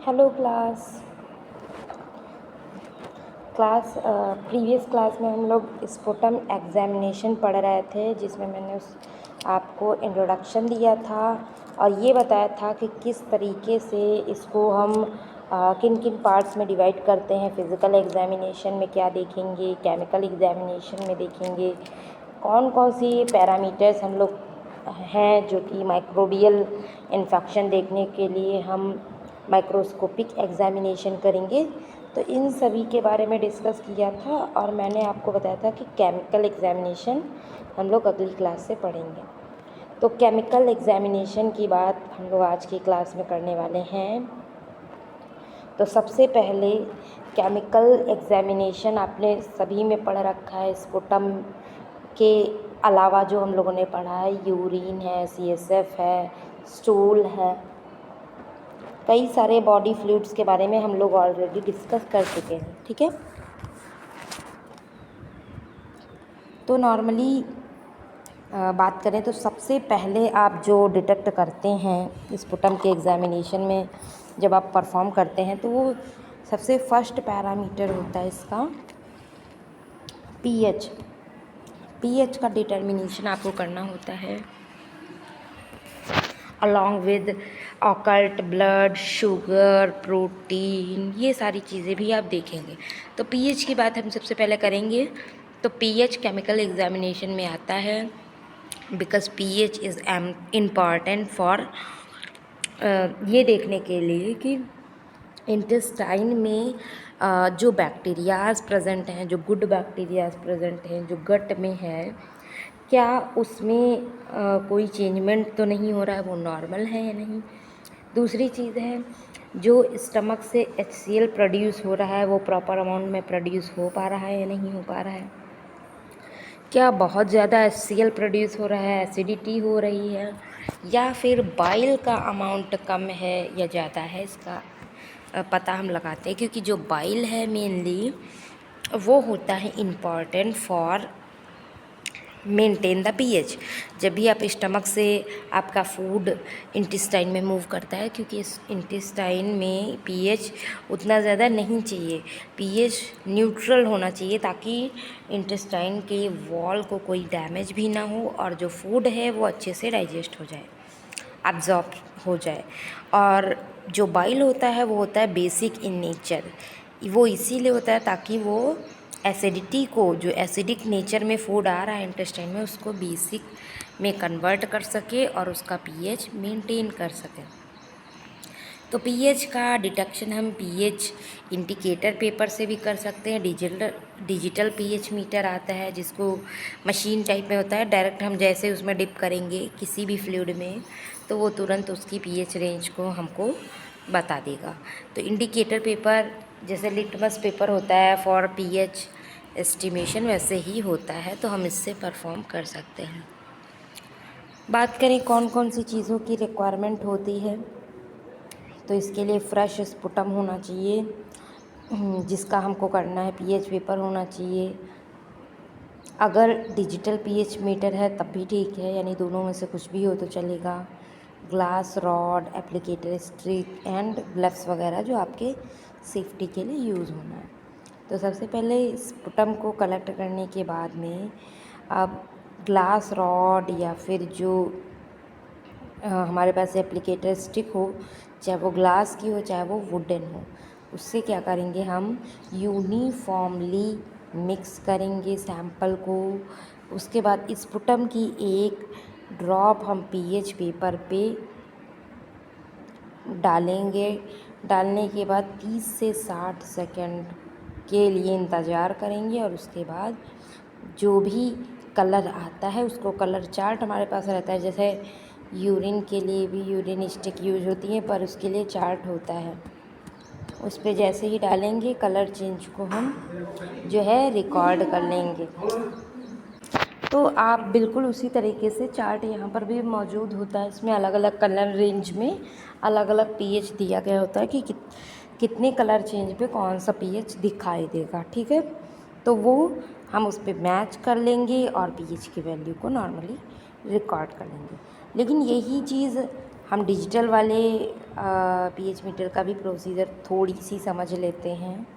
Hello class. Previous class में हम लोग स्पुटम एग्ज़ामिनेशन पढ़ रहे थे, जिसमें मैंने आपको इंट्रोडक्शन दिया था और ये बताया था कि किस तरीके से इसको हम किन किन पार्ट्स में डिवाइड करते हैं। फ़िज़िकल एग्ज़ामिनेशन में क्या देखेंगे, केमिकल एग्ज़ामिनेशन में देखेंगे, कौन कौन सी पैरामीटर्स हम लोग हैं जो कि माइक्रोबियल इन्फेक्शन देखने के लिए हम माइक्रोस्कोपिक एग्ज़ामिनेशन करेंगे। तो इन सभी के बारे में डिस्कस किया था और मैंने आपको बताया था कि केमिकल एग्ज़ामिनेशन हम लोग अगली क्लास से पढ़ेंगे। तो केमिकल एग्ज़ामिनेशन की बात हम लोग आज की क्लास में करने वाले हैं। तो सबसे पहले केमिकल एग्ज़ामिनेशन आपने सभी में पढ़ रखा है। स्पुटम के अलावा जो हम लोगों ने पढ़ा है, यूरिन है, CSF है, स्टूल है, कई सारे बॉडी फ्लूइड्स के बारे में हम लोग ऑलरेडी डिस्कस कर चुके हैं। ठीक है, तो नॉर्मली बात करें तो सबसे पहले आप जो डिटेक्ट करते हैं स्पुटम के एग्ज़ामिनेशन में जब आप परफॉर्म करते हैं, तो वो सबसे फर्स्ट पैरामीटर होता है इसका पीएच का डिटर्मिनेशन आपको करना होता है along with occult, blood, sugar, protein, ये सारी चीज़ें भी आप देखेंगे। तो पीएच की बात हम सबसे पहले करेंगे। तो पीएच केमिकल एग्ज़ामिनेशन में आता है because pH is important for ये देखने के लिए कि इंटेस्टाइन में जो बैक्टीरियाज प्रेजेंट हैं, जो गुड बैक्टीरियाज प्रेजेंट हैं, जो गट में है, क्या उसमें कोई चेंजमेंट तो नहीं हो रहा है, वो नॉर्मल है या नहीं। दूसरी चीज़ है, जो स्टमक से HCl प्रोड्यूस हो रहा है वो प्रॉपर अमाउंट में प्रोड्यूस हो पा रहा है या नहीं हो पा रहा है। क्या बहुत ज़्यादा HCl प्रोड्यूस हो रहा है, एसिडिटी हो रही है, या फिर बाइल का अमाउंट कम है या ज़्यादा है, इसका पता हम लगाते हैं। क्योंकि जो बाइल है मेनली वो होता है important for maintain the pH. जब भी आप स्टमक से आपका फूड इंटेस्टाइन में मूव करता है, क्योंकि इस इंटेस्टाइन में पीएच उतना ज़्यादा नहीं चाहिए, पीएच न्यूट्रल होना चाहिए ताकि इंटेस्टाइन के वॉल को कोई डैमेज भी ना हो और जो फूड है वो अच्छे से डाइजेस्ट हो जाए, अब्जॉर्ब हो जाए। और जो बाइल होता है वो होता है बेसिक इन नेचर, वो इसीलिए होता है ताकि वो एसिडिटी को, जो एसिडिक नेचर में फूड आ रहा है इंटेस्टाइन में, उसको बेसिक में कन्वर्ट कर सके और उसका पीएच मेंटेन कर सके। तो पीएच का डिटेक्शन हम पीएच इंडिकेटर पेपर से भी कर सकते हैं। डिजिटल पीएच मीटर आता है जिसको मशीन टाइप में होता है, डायरेक्ट हम जैसे उसमें डिप करेंगे किसी भी फ्लूइड में तो वो तुरंत उसकी पीएच रेंज को हमको बता देगा। तो इंडिकेटर पेपर जैसे लिटमस पेपर होता है फॉर पीएच एस्टिमेशन, वैसे ही होता है, तो हम इससे परफॉर्म कर सकते हैं। बात करें कौन कौन सी चीज़ों की रिक्वायरमेंट होती है, तो इसके लिए फ्रेश स्पुटम होना चाहिए जिसका हमको करना है, पीएच पेपर होना चाहिए। अगर डिजिटल पीएच मीटर है तब भी ठीक है, यानी दोनों में से कुछ भी हो तो चलेगा। Glass rod, applicator stick and gloves वगैरह जो आपके सेफ्टी के लिए यूज़ होना है। तो सबसे पहले स्पुटम को कलेक्ट करने के बाद में अब ग्लास रॉड या फिर जो हमारे पास एप्लीकेटर स्टिक हो, चाहे वो ग्लास की हो चाहे वो वुडन हो, उससे क्या करेंगे, हम यूनिफॉर्मली मिक्स करेंगे सैंपल को। उसके बाद स्पुटम की एक ड्रॉप हम पीएच पेपर पे डालेंगे। डालने के बाद 30 से 60 सेकंड के लिए इंतज़ार करेंगे और उसके बाद जो भी कलर आता है उसको, कलर चार्ट हमारे पास रहता है, जैसे यूरिन के लिए भी यूरिन स्टिक यूज होती है पर उसके लिए चार्ट होता है, उस पर जैसे ही डालेंगे कलर चेंज को हम जो है रिकॉर्ड कर लेंगे। तो आप बिल्कुल उसी तरीके से चार्ट यहाँ पर भी मौजूद होता है, इसमें अलग अलग कलर रेंज में अलग अलग पीएच दिया गया होता है कि कितने कलर चेंज पे कौन सा पीएच दिखाई देगा। ठीक है, तो वो हम उस पर मैच कर लेंगे और पीएच की वैल्यू को नॉर्मली रिकॉर्ड कर लेंगे। लेकिन यही चीज़ हम डिजिटल वाले पीएच मीटर का भी प्रोसीजर थोड़ी सी समझ लेते हैं।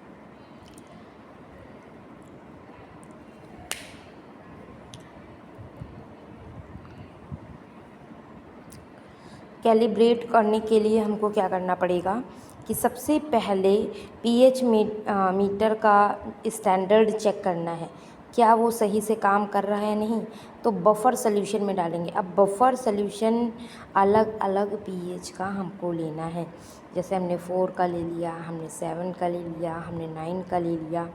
कैलिब्रेट करने के लिए हमको क्या करना पड़ेगा कि सबसे पहले पीएच मीटर का स्टैंडर्ड चेक करना है, क्या वो सही से काम कर रहा है नहीं, तो बफर सोल्यूशन में डालेंगे। अब बफर सोल्यूशन अलग अलग पीएच का हमको लेना है, जैसे हमने 4 का ले लिया, हमने 7 का ले लिया, हमने 9 का ले लिया,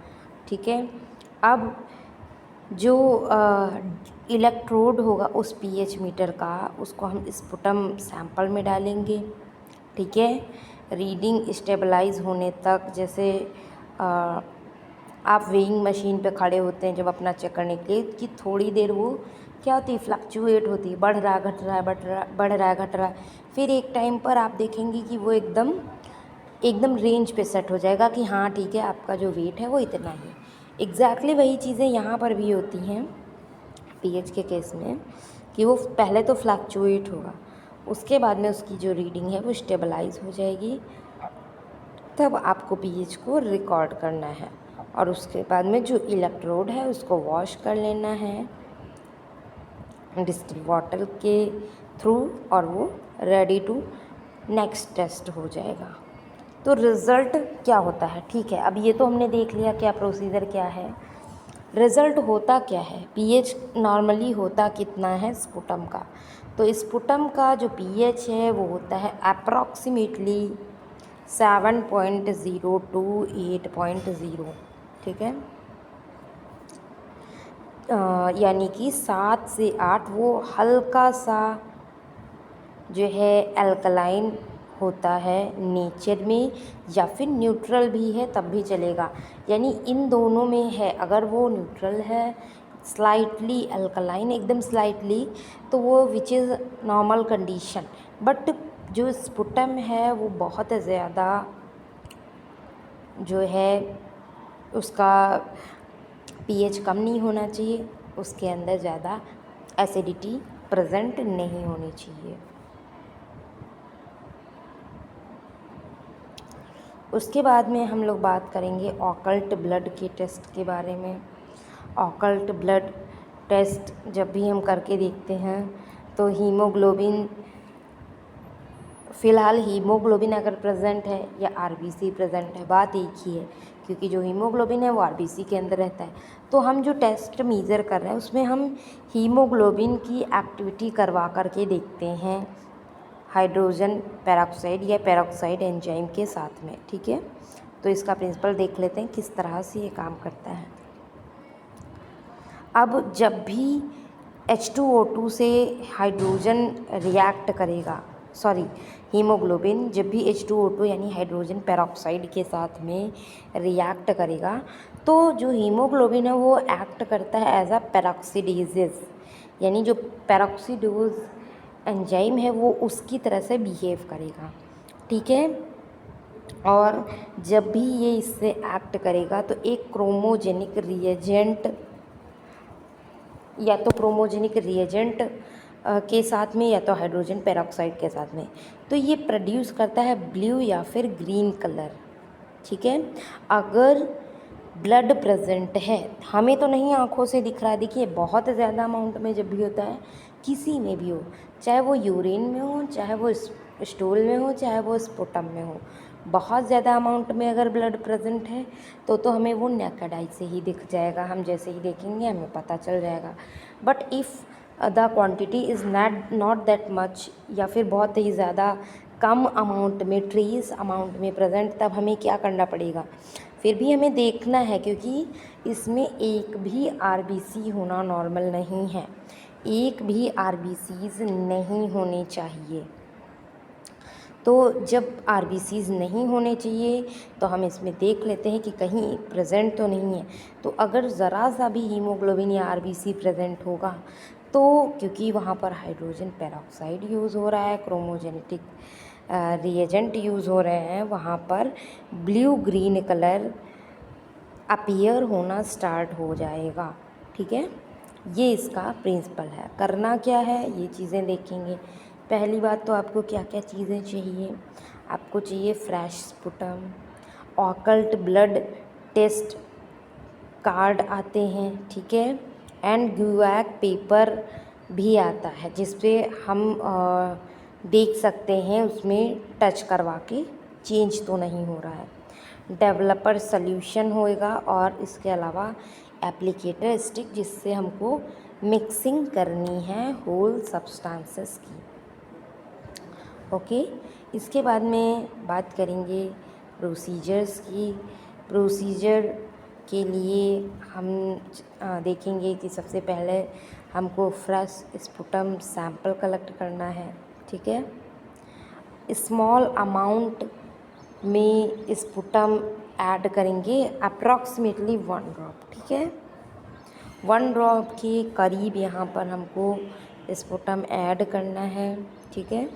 ठीक है। अब जो इलेक्ट्रोड होगा उस पीएच मीटर का, उसको हम स्पुटम सैंपल में डालेंगे, ठीक है। रीडिंग स्टेबलाइज होने तक, जैसे आप वेइंग मशीन पे खड़े होते हैं जब अपना चेक करने के लिए, कि थोड़ी देर वो क्या होती है, फ्लक्चुएट होती है, बढ़ रहा है घट रहा है, बढ़ रहा है घट रहा है, फिर एक टाइम पर आप देखेंगे कि वो एकदम रेंज पे सेट हो जाएगा कि हाँ ठीक है, आपका जो वेट है वो इतना ही। एग्जैक्टली वही चीज़ें यहाँ पर भी होती हैं पीएच के केस में, कि वो पहले तो फ्लक्चुएट होगा, उसके बाद में उसकी जो रीडिंग है वो स्टेबलाइज हो जाएगी, तब आपको पीएच को रिकॉर्ड करना है। और उसके बाद में जो इलेक्ट्रोड है उसको वॉश कर लेना है डिस्टिल वाटर के थ्रू, और वो रेडी टू नेक्स्ट टेस्ट हो जाएगा। तो रिज़ल्ट क्या होता है, ठीक है। अब ये तो हमने देख लिया क्या प्रोसीजर क्या है। रिज़ल्ट होता क्या है, पीएच नॉर्मली होता कितना है स्पुटम का, तो स्पुटम का जो पीएच है वो होता है अप्रॉक्सीमेटली 7.0 to 8.0, ठीक है। यानी कि 7 से 8 वो हल्का सा जो है अल्कलाइन होता है नेचर में, या फिर न्यूट्रल भी है तब भी चलेगा, यानी इन दोनों में है। अगर वो न्यूट्रल है, स्लाइटली अल्कलाइन, एकदम स्लाइटली, तो वो which is normal condition. But जो स्पुटम है वो बहुत ज़्यादा जो है उसका पीएच कम नहीं होना चाहिए, उसके अंदर ज़्यादा एसिडिटी प्रेजेंट नहीं होनी चाहिए। उसके बाद में हम लोग बात करेंगे ऑकल्ट ब्लड के टेस्ट के बारे में। ऑकल्ट ब्लड टेस्ट जब भी हम करके देखते हैं तो हीमोग्लोबिन, फ़िलहाल हीमोग्लोबिन अगर प्रेजेंट है या आरबीसी प्रेजेंट है, बात एक ही है, क्योंकि जो हीमोग्लोबिन है वो आरबीसी के अंदर रहता है। तो हम जो टेस्ट मेज़र कर रहे हैं उसमें हम हीमोग्लोबिन की एक्टिविटी करवा करके देखते हैं हाइड्रोजन पेरोक्साइड या पेरोक्साइड एंजाइम के साथ में, ठीक है। तो इसका प्रिंसिपल देख लेते हैं किस तरह से ये काम करता है। अब जब भी H2O2 से हाइड्रोजन रिएक्ट करेगा, सॉरी हीमोग्लोबिन जब भी H2O2 यानी हाइड्रोजन पेरोक्साइड के साथ में रिएक्ट करेगा, तो जो हीमोग्लोबिन है वो एक्ट करता है एज अ पेरोक्सीडेजेस, यानी जो पेरोक्सीडोज एंजाइम है वो उसकी तरह से बिहेव करेगा, ठीक है। और जब भी ये इससे एक्ट करेगा तो एक क्रोमोजेनिक रिएजेंट, या तो क्रोमोजेनिक रिएजेंट के साथ में, या तो हाइड्रोजन पेरोक्साइड के साथ में, तो ये प्रोड्यूस करता है ब्लू या फिर ग्रीन कलर, ठीक है। अगर ब्लड प्रेजेंट है, हमें तो नहीं आँखों से दिख रहा है, देखिए बहुत ज़्यादा अमाउंट में जब भी होता है, किसी में भी हो, चाहे वो यूरिन में हो, चाहे वो स्टूल में हो, चाहे वो स्पुटम में हो, बहुत ज़्यादा अमाउंट में अगर ब्लड प्रेजेंट है तो हमें वो नेकेड आई से ही दिख जाएगा, हम जैसे ही देखेंगे हमें पता चल जाएगा। But if the quantity is not that much, या फिर बहुत ही ज़्यादा कम अमाउंट में, ट्रेस अमाउंट में प्रेजेंट, तब हमें क्या करना पड़ेगा, फिर भी हमें देखना है, क्योंकि इसमें एक भी आरबीसी होना नॉर्मल नहीं है, एक भी आरबीसीज़ नहीं होने चाहिए। तो जब आरबीसीज़ नहीं होने चाहिए तो हम इसमें देख लेते हैं कि कहीं प्रेजेंट तो नहीं है। तो अगर ज़रा सा भी हीमोग्लोबिन या आरबीसी प्रेजेंट होगा, तो क्योंकि वहाँ पर हाइड्रोजन पेरोक्साइड यूज़ हो रहा है, क्रोमोजेनेटिक रिएजेंट यूज़ हो रहे हैं, वहाँ पर ब्लू ग्रीन कलर अपीयर होना स्टार्ट हो जाएगा, ठीक है। ये इसका प्रिंसिपल है। करना क्या है, ये चीज़ें देखेंगे पहली बात तो आपको क्या क्या चीज़ें चाहिए, आपको चाहिए fresh sputum, occult blood test card आते हैं, ठीक है, एंड गुआक पेपर भी आता है जिस पे हम देख सकते हैं उसमें टच करवा के चेंज तो नहीं हो रहा है। डेवलपर सॉल्यूशन होएगा और इसके अलावा एप्लीकेटर स्टिक जिससे हमको मिक्सिंग करनी है होल सब्सटेंसेस की। ओके, इसके बाद में बात करेंगे प्रोसीजर्स की। प्रोसीजर के लिए हम देखेंगे कि सबसे पहले हमको फ्रेश स्पुटम सैंपल कलेक्ट करना है, ठीक है। स्मॉल अमाउंट में स्पुटम ऐड करेंगे, अप्रॉक्सीमेटली 1 ड्रॉप, ठीक है। 1 ड्रॉप के करीब यहाँ पर हमको स्पुटम ऐड करना है, ठीक है।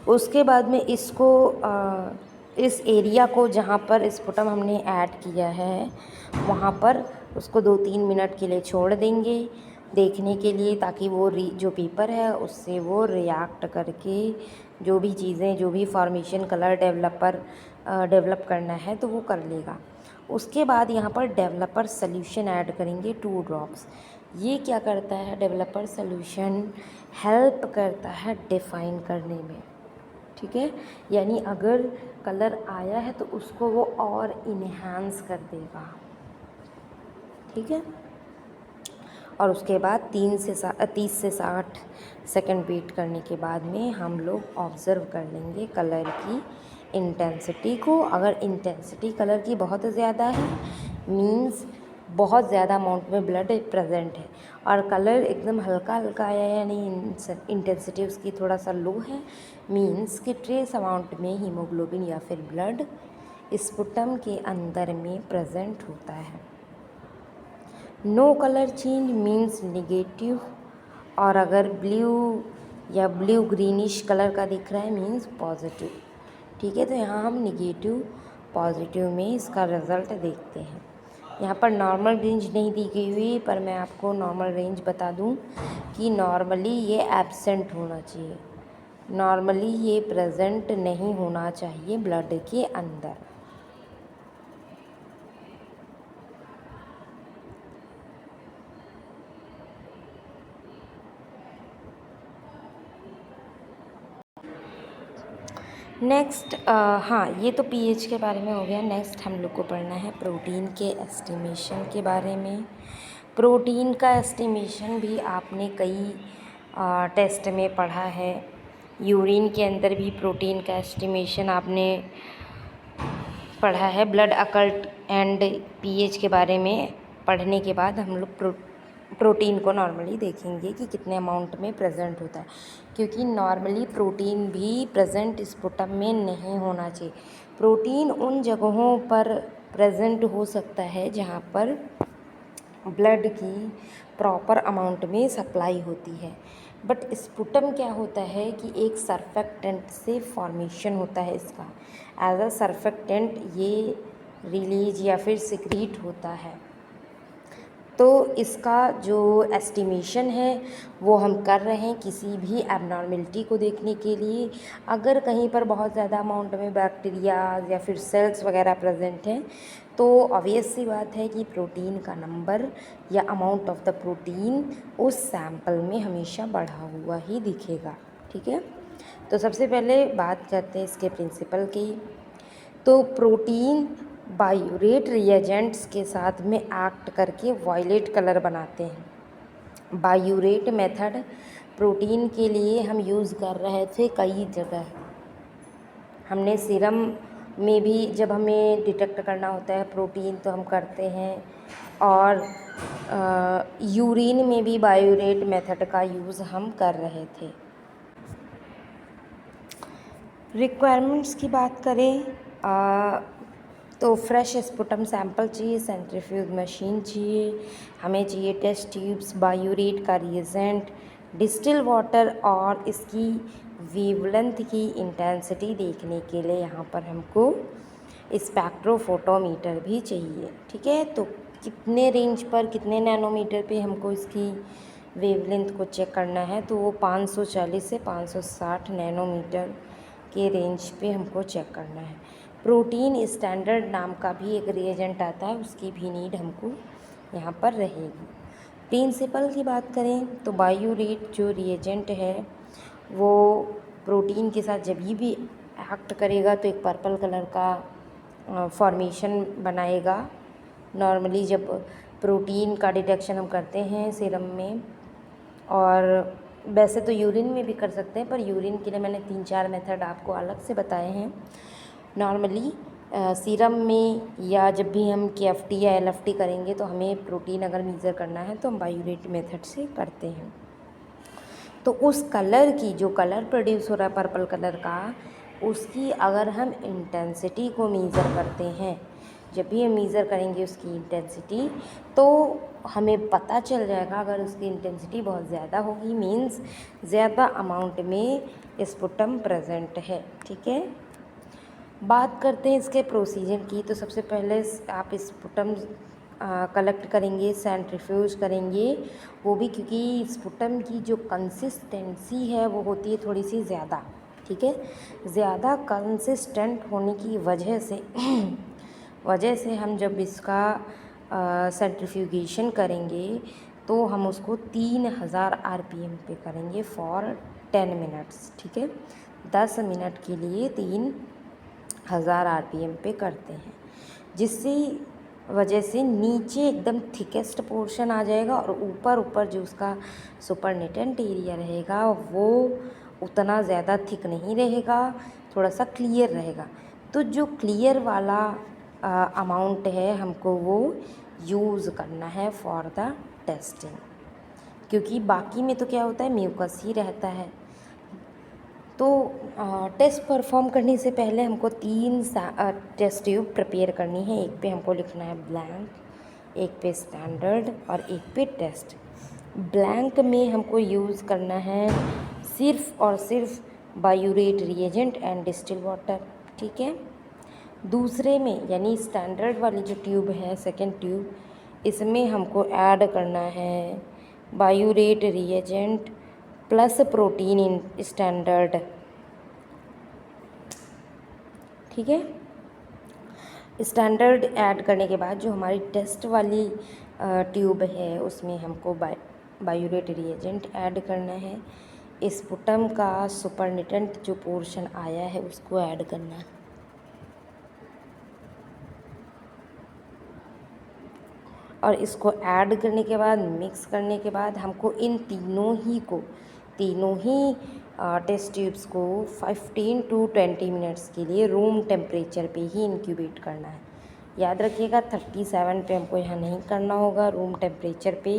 उसके बाद में इसको इस एरिया को जहाँ पर स्पुटम हमने ऐड किया है वहाँ पर उसको 2-3 मिनट के लिए छोड़ देंगे देखने के लिए, ताकि वो जो पेपर है उससे वो रिएक्ट करके जो भी चीज़ें, जो भी फॉर्मेशन कलर डेवलप करना है तो वो कर लेगा। उसके बाद यहाँ पर डेवलपर सॉल्यूशन ऐड करेंगे 2 ड्रॉप्स। ये क्या करता है, डेवलपर सॉल्यूशन हेल्प करता है डिफ़ाइन करने में, ठीक है। यानी अगर कलर आया है तो उसको वो और इन्हांस कर देगा, ठीक है। और उसके बाद 30 से 60 सेकंड वेट करने के बाद में हम लोग ऑब्ज़र्व कर लेंगे कलर की इंटेंसिटी को। अगर इंटेंसिटी कलर की बहुत ज़्यादा है मीन्स बहुत ज़्यादा अमाउंट में ब्लड प्रेजेंट है, और कलर एकदम हल्का हल्का आया है यानी इंटेंसिटी उसकी थोड़ा सा लो है मीन्स कि ट्रेस अमाउंट में हीमोग्लोबिन या फिर ब्लड स्पुटम के अंदर में प्रेजेंट होता है। No colour change means negative, और अगर ब्लू या ब्लू ग्रीनिश कलर का दिख रहा है मीन्स पॉजिटिव, ठीक है। तो यहाँ हम नेगेटिव पॉजिटिव में इसका रिज़ल्ट देखते हैं। यहाँ पर नॉर्मल रेंज नहीं दी गई हुई, पर मैं आपको नॉर्मल रेंज बता दूँ कि नॉर्मली ये एब्सेंट होना चाहिए, नॉर्मली ये प्रेजेंट नहीं होना चाहिए ब्लड के अंदर। नेक्स्ट हाँ, ये तो पीएच के बारे में हो गया। नेक्स्ट हम लोग को पढ़ना है प्रोटीन के एस्टिमेशन के बारे में। प्रोटीन का एस्टिमेशन भी आपने कई टेस्ट में पढ़ा है। यूरिन के अंदर भी प्रोटीन का एस्टिमेशन आपने पढ़ा है। ब्लड अकल्ट एंड पीएच के बारे में पढ़ने के बाद हम लोग प्रोटीन को नॉर्मली देखेंगे कि कितने अमाउंट में प्रेजेंट होता है, क्योंकि नॉर्मली प्रोटीन भी प्रेजेंट स्पुटम में नहीं होना चाहिए। प्रोटीन उन जगहों पर प्रेजेंट हो सकता है जहाँ पर ब्लड की प्रॉपर अमाउंट में सप्लाई होती है, बट स्पुटम क्या होता है कि एक सर्फेक्टेंट से फॉर्मेशन होता है इसका। एज अ सर्फेक्टेंट ये रिलीज या फिर सिक्रीट होता है। तो इसका जो एस्टिमेशन है वो हम कर रहे हैं किसी भी एबनॉर्मेलिटी को देखने के लिए। अगर कहीं पर बहुत ज़्यादा अमाउंट में बैक्टीरिया या फिर सेल्स वगैरह प्रेजेंट हैं तो ऑब्वियस सी बात है कि प्रोटीन का नंबर या अमाउंट ऑफ द प्रोटीन उस सैंपल में हमेशा बढ़ा हुआ ही दिखेगा, ठीक है। तो सबसे पहले बात करते हैं इसके प्रिंसिपल की। तो प्रोटीन बायूरेट रिएजेंट्स के साथ में एक्ट करके वायलेट कलर बनाते हैं। बायूरेट मेथड प्रोटीन के लिए हम यूज़ कर रहे थे कई जगह। हमने सीरम में भी जब हमें डिटेक्ट करना होता है प्रोटीन तो हम करते हैं, और यूरिन में भी बायूरेट मेथड का यूज़ हम कर रहे थे। रिक्वायरमेंट्स की बात करें तो फ्रेश स्पुटम सैंपल चाहिए, सेंट्रीफ्यूज मशीन चाहिए, हमें चाहिए टेस्ट ट्यूब्स, बायूरेट का रिएजेंट, डिस्टिल वाटर, और इसकी वेवलेंथ की इंटेंसिटी देखने के लिए यहाँ पर हमको स्पेक्ट्रोफोटोमीटर भी चाहिए, ठीक है। तो कितने रेंज पर, कितने नैनोमीटर पे हमको इसकी वेवलेंथ को चेक करना है, तो वो 540 से 560 नैनोमीटर के रेंज पे हमको चेक करना है। प्रोटीन स्टैंडर्ड नाम का भी एक रिएजेंट आता है, उसकी भी नीड हमको यहाँ पर रहेगी। प्रिंसिपल की बात करें तो बायोरेट जो रिएजेंट है वो प्रोटीन के साथ जब भी एक्ट करेगा तो एक पर्पल कलर का फॉर्मेशन बनाएगा। नॉर्मली जब प्रोटीन का डिटेक्शन हम करते हैं सीरम में, और वैसे तो यूरिन में भी कर सकते हैं, पर यूरिन के लिए मैंने 3-4 मेथड आपको अलग से बताए हैं। नॉर्मली सीरम में या जब भी हम KFT या LFT करेंगे तो हमें प्रोटीन अगर मेज़र करना है तो हम बायोरेट मेथड से करते हैं। तो उस कलर की, जो कलर प्रोड्यूस हो रहा है पर्पल कलर का, उसकी अगर हम इंटेंसिटी को मेज़र करते हैं, जब भी हम मेज़र करेंगे उसकी इंटेंसिटी, तो हमें पता चल जाएगा अगर उसकी इंटेंसिटी बहुत ज़्यादा होगी मीन्स ज़्यादा अमाउंट में स्पुटम प्रेजेंट है। ठीक है, बात करते हैं इसके प्रोसीजर की। तो सबसे पहले आप स्पुटम कलेक्ट करेंगे, सेंट्रीफ्यूज करेंगे, वो भी क्योंकि स्पुटम की जो कंसिस्टेंसी है वो होती है थोड़ी सी ज़्यादा। ठीक है, ज़्यादा कंसिस्टेंट होने की वजह से हम जब इसका सेंट्रीफ्यूगेशन करेंगे तो हम उसको 3000 RPM पे करेंगे फॉर 10 मिनट्स। ठीक है, 10 मिनट के लिए 3000 RPM पे करते हैं, जिससे वजह से नीचे एकदम थिकेस्ट पोर्शन आ जाएगा और ऊपर जो उसका सुपरनेटेंट एरिया रहेगा वो उतना ज़्यादा थिक नहीं रहेगा, थोड़ा सा क्लियर रहेगा। तो जो क्लियर वाला अमाउंट है हमको वो यूज़ करना है फॉर द टेस्टिंग, क्योंकि बाकी में तो क्या होता है, म्यूकस ही रहता है। तो टेस्ट परफॉर्म करने से पहले हमको 3 टेस्ट ट्यूब प्रिपेयर करनी है। एक पे हमको लिखना है ब्लैंक, एक पे स्टैंडर्ड और एक पे टेस्ट। ब्लैंक में हमको यूज़ करना है सिर्फ़ और सिर्फ बायोरेट रिएजेंट एंड डिस्टिल वाटर। ठीक है, दूसरे में यानी स्टैंडर्ड वाली जो ट्यूब है, सेकेंड ट्यूब, इसमें हमको ऐड करना है biuret reagent plus protein in standard. ठीक है, स्टैंडर्ड ऐड करने के बाद जो हमारी टेस्ट वाली ट्यूब है उसमें हमको बायोरेट रिएजेंट ऐड करना है। स्पुटम का सुपरनेटेंट जो पोर्शन आया है उसको ऐड करना है। और इसको ऐड करने के बाद, मिक्स करने के बाद हमको इन तीनों ही टेस्ट ट्यूब्स को 15 to 20 मिनट्स के लिए रूम टेम्परेचर पे ही इंक्यूबेट करना है। याद रखिएगा 37 पे हमको यहाँ नहीं करना होगा, रूम टेम्परेचर पे,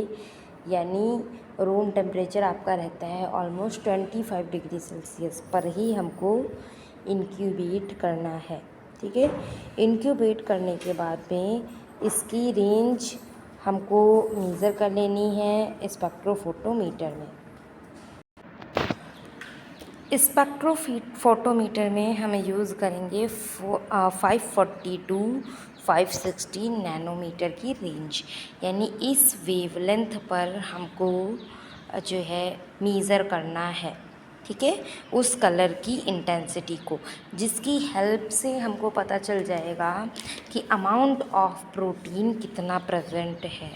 यानी रूम टेम्परेचर आपका रहता है ऑलमोस्ट 25 डिग्री सेल्सियस पर ही हमको इंक्यूबेट करना है। ठीक है, इंक्यूबेट करने के बाद में इसकी रेंज हमको मेज़र कर लेनी है स्पेक्ट्रोफोटोमीटर में। स्पेक्ट्रोफोटोमीटर में हम यूज़ करेंगे 540 to 560 नैनोमीटर की रेंज, यानी इस वेवलेंथ पर हमको जो है मेज़र करना है। ठीक है, उस कलर की इंटेंसिटी को, जिसकी हेल्प से हमको पता चल जाएगा कि अमाउंट ऑफ प्रोटीन कितना प्रेजेंट है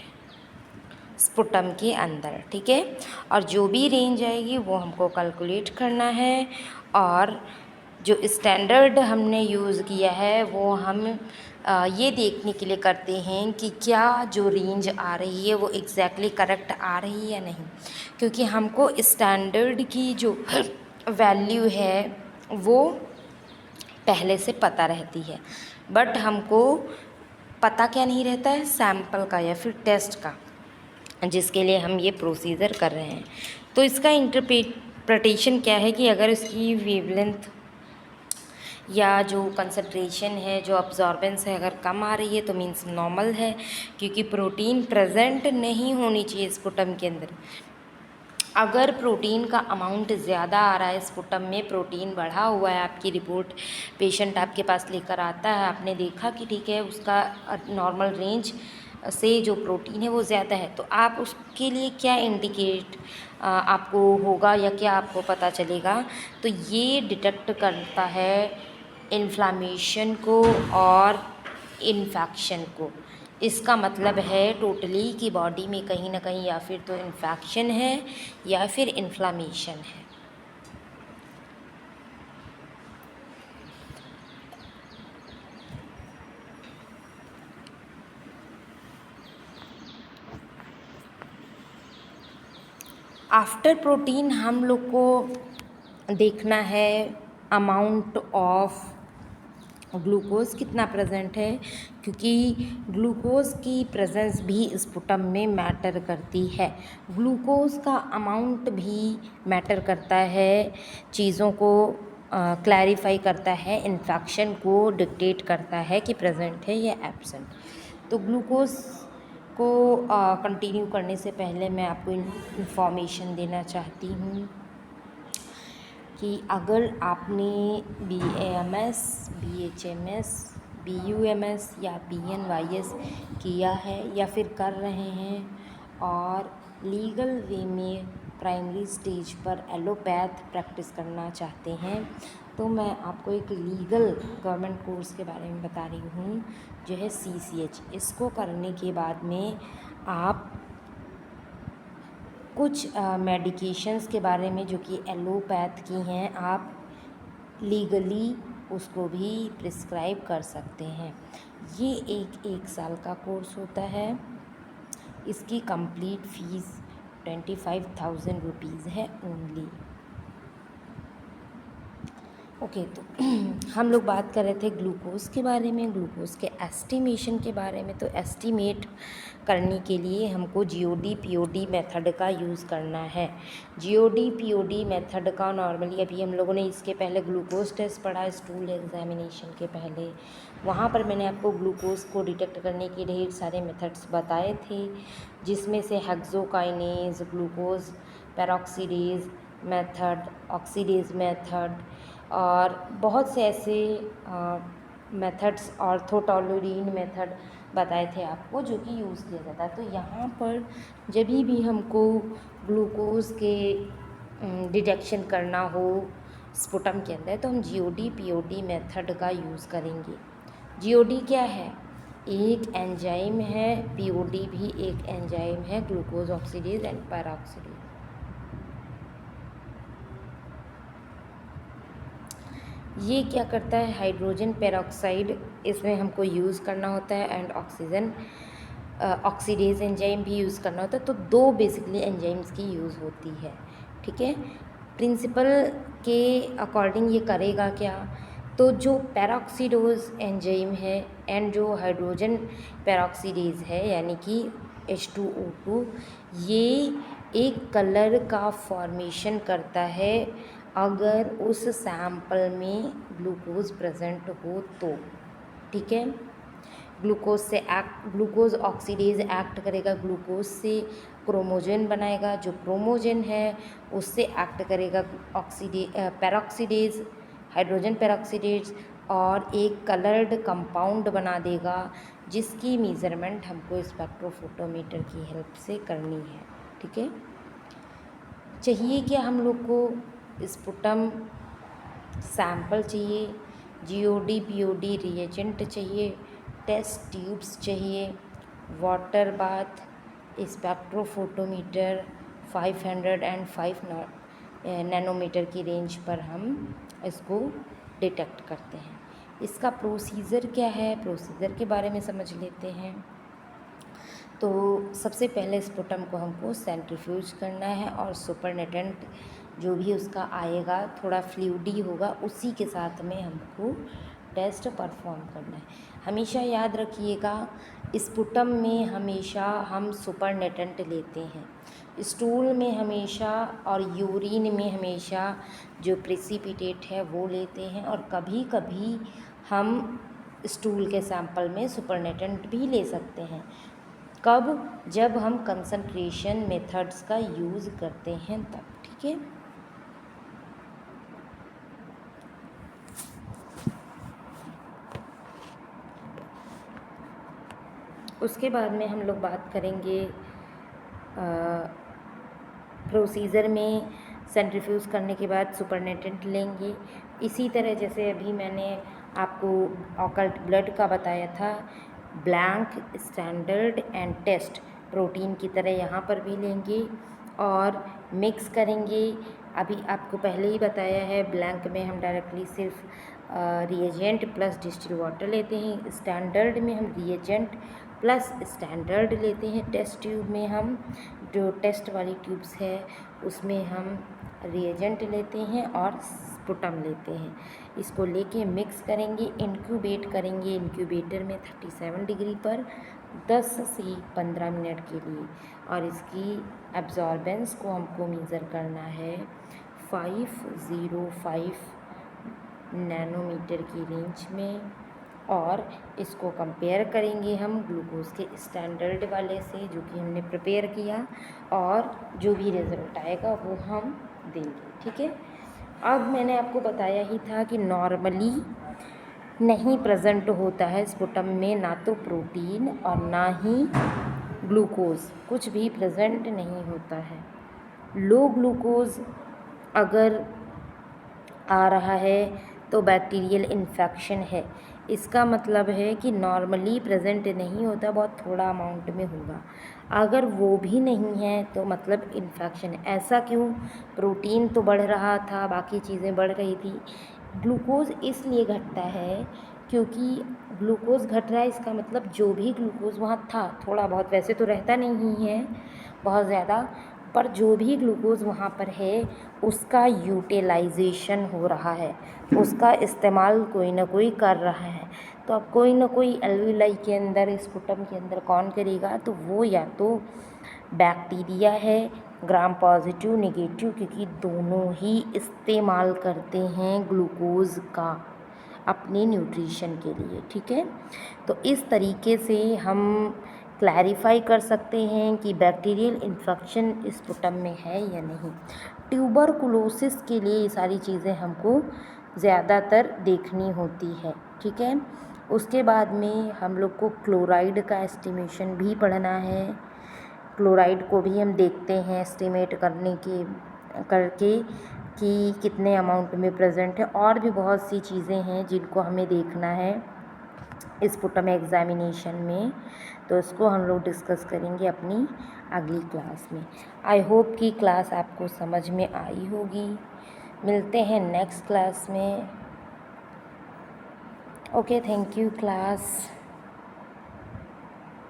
स्पुटम के अंदर। ठीक है, और जो भी रेंज आएगी वो हमको कैलकुलेट करना है। और जो स्टैंडर्ड हमने यूज़ किया है वो हम ये देखने के लिए करते हैं कि क्या जो रेंज आ रही है वो एग्जैक्टली करेक्ट आ रही है या नहीं, क्योंकि हमको स्टैंडर्ड की जो वैल्यू है वो पहले से पता रहती है, बट हमको पता क्या नहीं रहता है, सैंपल का या फिर टेस्ट का, जिसके लिए हम ये प्रोसीजर कर रहे हैं। तो इसका इंटरप्रिटेशन क्या है कि अगर इसकी वेवलेंथ या जो कंसंट्रेशन है, जो अब्जॉर्बेंस है, अगर कम आ रही है तो मीन्स नॉर्मल है, क्योंकि प्रोटीन प्रेजेंट नहीं होनी चाहिए स्पुटम के अंदर। अगर प्रोटीन का अमाउंट ज़्यादा आ रहा है, स्पुटम में प्रोटीन बढ़ा हुआ है, आपकी रिपोर्ट पेशेंट आपके पास लेकर आता है, आपने देखा कि ठीक है उसका नॉर्मल रेंज से जो प्रोटीन है वो ज़्यादा है, तो आप उसके लिए क्या इंडिकेट आपको होगा या क्या आपको पता चलेगा? तो ये डिटेक्ट करता है इन्फ्लामेशन को और इन्फेक्शन को। इसका मतलब है टोटली कि बॉडी में कहीं ना कहीं या फिर तो इन्फेक्शन है या फिर इन्फ्लामेशन है। आफ्टर प्रोटीन हम लोग को देखना है अमाउंट ऑफ ग्लूकोज कितना प्रेजेंट है, क्योंकि ग्लूकोज की प्रेजेंस भी स्पुटम में मैटर करती है। ग्लूकोज का अमाउंट भी मैटर करता है, चीज़ों को क्लैरिफाई करता है, इन्फेक्शन को डिक्टेट करता है कि प्रेजेंट है या एब्सेंट। तो ग्लूकोज को कंटिन्यू करने से पहले मैं आपको इंफॉर्मेशन देना चाहती हूँ कि अगर आपने BAMS, BHMS, BUMS या PNYS किया है या फिर कर रहे हैं और लीगल वे में प्राइमरी स्टेज पर एलोपैथ प्रैक्टिस करना चाहते हैं, तो मैं आपको एक लीगल गवर्नमेंट कोर्स के बारे में बता रही हूँ जो है CCH। इसको करने के बाद में आप कुछ मेडिकेशंस के बारे में जो कि एलोपैथ की हैं, आप लीगली उसको भी प्रिस्क्राइब कर सकते हैं। ये एक साल का कोर्स होता है। इसकी कंप्लीट फ़ीस 25,000 रुपीज़ है ओनली। ओके, तो हम लोग बात कर रहे थे ग्लूकोज़ के बारे में, ग्लूकोज़ के एस्टिमेशन के बारे में। तो एस्टिमेट करने के लिए हमको GOD POD मेथड का यूज़ करना है। GOD POD मेथड का नॉर्मली अभी हम लोगों ने इसके पहले ग्लूकोज टेस्ट पढ़ा स्टूल एग्जामिनेशन के पहले, वहाँ पर मैंने आपको ग्लूकोज को डिटेक्ट करने के ढेर सारे मेथड्स बताए थे, जिसमें से hexokinase, glucose peroxidase method, oxidase method और बहुत से ऐसे मेथड्स, ऑर्थोटोलुरीन मेथड बताए थे आपको, जो कि यूज़ किया जाता है। तो यहाँ पर जब भी हमको ग्लूकोज के डिटेक्शन करना हो स्पुटम के अंदर, तो हम GOD POD मेथड का यूज़ करेंगे। GOD क्या है? एक एंजाइम है, POD भी एक एंजाइम है, ग्लूकोज ऑक्सीडेज एंड पेरोक्सीडेज। ये क्या करता है? हाइड्रोजन पेरोक्साइड इसमें हमको यूज़ करना होता है एंड ऑक्सीजन ऑक्सीडेज एंजाइम भी यूज़ करना होता है। तो दो बेसिकली एंजाइम्स की यूज़ होती है, ठीक है। प्रिंसिपल के अकॉर्डिंग ये करेगा क्या? तो जो पेरोक्सीडोज एंजाइम है एंड जो हाइड्रोजन पेरोक्सीडेज है यानी कि H2O2, ये एक कलर का फॉर्मेशन करता है अगर उस सैंपल में ग्लूकोज प्रेजेंट हो तो, ठीक है। ग्लूकोज ऑक्सीडेज एक्ट करेगा, ग्लूकोज से क्रोमोजन बनाएगा, जो क्रोमोजन है उससे एक्ट करेगा पेरोक्सीडेज, हाइड्रोजन पेरोक्सीडेज, और एक कलर्ड कंपाउंड बना देगा, जिसकी मेज़रमेंट हमको स्पेक्ट्रोफोटोमीटर की हेल्प से करनी है, ठीक है। चाहिए क्या हम लोग को? स्पुटम सैंपल चाहिए, GOD POD रिएजेंट चाहिए, टेस्ट ट्यूब्स चाहिए, वाटर बाथ, स्पेक्ट्रोफोटोमीटर 505 नैनोमीटर की रेंज पर हम इसको डिटेक्ट करते हैं। इसका प्रोसीजर क्या है? प्रोसीजर के बारे में समझ लेते हैं। तो सबसे पहले स्पुटम को हमको सेंट्रीफ्यूज करना है और सुपरनेटेंट जो भी उसका आएगा थोड़ा फ्लूइडी होगा, उसी के साथ में हमको टेस्ट परफॉर्म करना है। हमेशा याद रखिएगा, स्पुटम में हमेशा हम सुपरनेटेंट लेते हैं, स्टूल में हमेशा और यूरिन में हमेशा जो प्रेसिपिटेट है वो लेते हैं, और कभी कभी हम स्टूल के सैंपल में सुपरनेटेंट भी ले सकते हैं। कब? जब हम कंसंट्रेशन मेथड्स का यूज़ करते हैं तब, ठीक है। उसके बाद में हम लोग बात करेंगे प्रोसीजर में सेंट्रीफ्यूज करने के बाद सुपरनेटेंट लेंगे। इसी तरह जैसे अभी मैंने आपको ऑकल्ट ब्लड का बताया था, blank, standard and test protein की तरह यहाँ पर भी लेंगे और मिक्स करेंगे। अभी आपको पहले ही बताया है, ब्लैंक में हम डायरेक्टली सिर्फ रिएजेंट प्लस डिस्टिल वाटर लेते हैं, स्टैंडर्ड में हम रिएजेंट प्लस स्टैंडर्ड लेते हैं, टेस्ट ट्यूब में हम जो टेस्ट वाली ट्यूब्स है उसमें हम रिएजेंट लेते हैं और स्पुटम लेते हैं। इसको लेके मिक्स करेंगे, इंक्यूबेट करेंगे इंक्यूबेटर में 37 डिग्री पर 10 से 15 मिनट के लिए, और इसकी एब्जॉर्बेंस को हमको मेज़र करना है 505 नैनोमीटर की रेंज में, और इसको कंपेयर करेंगे हम ग्लूकोज के स्टैंडर्ड वाले से जो कि हमने प्रिपेयर किया, और जो भी रिज़ल्ट आएगा वो हम देंगे। ठीक है, अब मैंने आपको बताया ही था कि नॉर्मली नहीं प्रेजेंट होता है स्पुटम में ना तो प्रोटीन और ना ही ग्लूकोज, कुछ भी प्रेजेंट नहीं होता है। लो ग्लूकोज अगर आ रहा है तो बैक्टीरियल इन्फेक्शन है, इसका मतलब है कि नॉर्मली प्रेजेंट नहीं होता, बहुत थोड़ा अमाउंट में होगा। अगर वो भी नहीं है तो मतलब इन्फेक्शन है। ऐसा क्यों? प्रोटीन तो बढ़ रहा था, बाकी चीज़ें बढ़ रही थी। ग्लूकोज इसलिए घटता है क्योंकि ग्लूकोज घट रहा है, इसका मतलब जो भी ग्लूकोज वहाँ था, थोड़ा बहुत, वैसे तो रहता नहीं है बहुत ज़्यादा, पर जो भी ग्लूकोज वहाँ पर है उसका यूटिलाइजेशन हो रहा है, उसका इस्तेमाल कोई ना कोई कर रहा है। तो अब कोई ना कोई एल्विलाई के अंदर, स्पुटम के अंदर कौन करेगा? तो वो या तो बैक्टीरिया है, ग्राम पॉजिटिव नेगेटिव, क्योंकि दोनों ही इस्तेमाल करते हैं ग्लूकोज का अपने न्यूट्रिशन के लिए। ठीक है, तो इस तरीके से हम क्लैरिफाई कर सकते हैं कि बैक्टीरियल इन्फेक्शन स्पुटम में है या नहीं। ट्यूबरकुलोसिस के लिए ये सारी चीज़ें हमको ज़्यादातर देखनी होती है। ठीक है, उसके बाद में हम लोग को क्लोराइड का एस्टिमेशन भी पढ़ना है। क्लोराइड को भी हम देखते हैं एस्टिमेट करके कि कितने अमाउंट में प्रेजेंट है, और भी बहुत सी चीज़ें हैं जिनको हमें देखना है स्पुटम एग्जामिनेशन में, तो इसको हम लोग डिस्कस करेंगे अपनी अगली क्लास में। आई होप कि क्लास आपको समझ में आई होगी। मिलते हैं नेक्स्ट क्लास में। Okay, thank you class.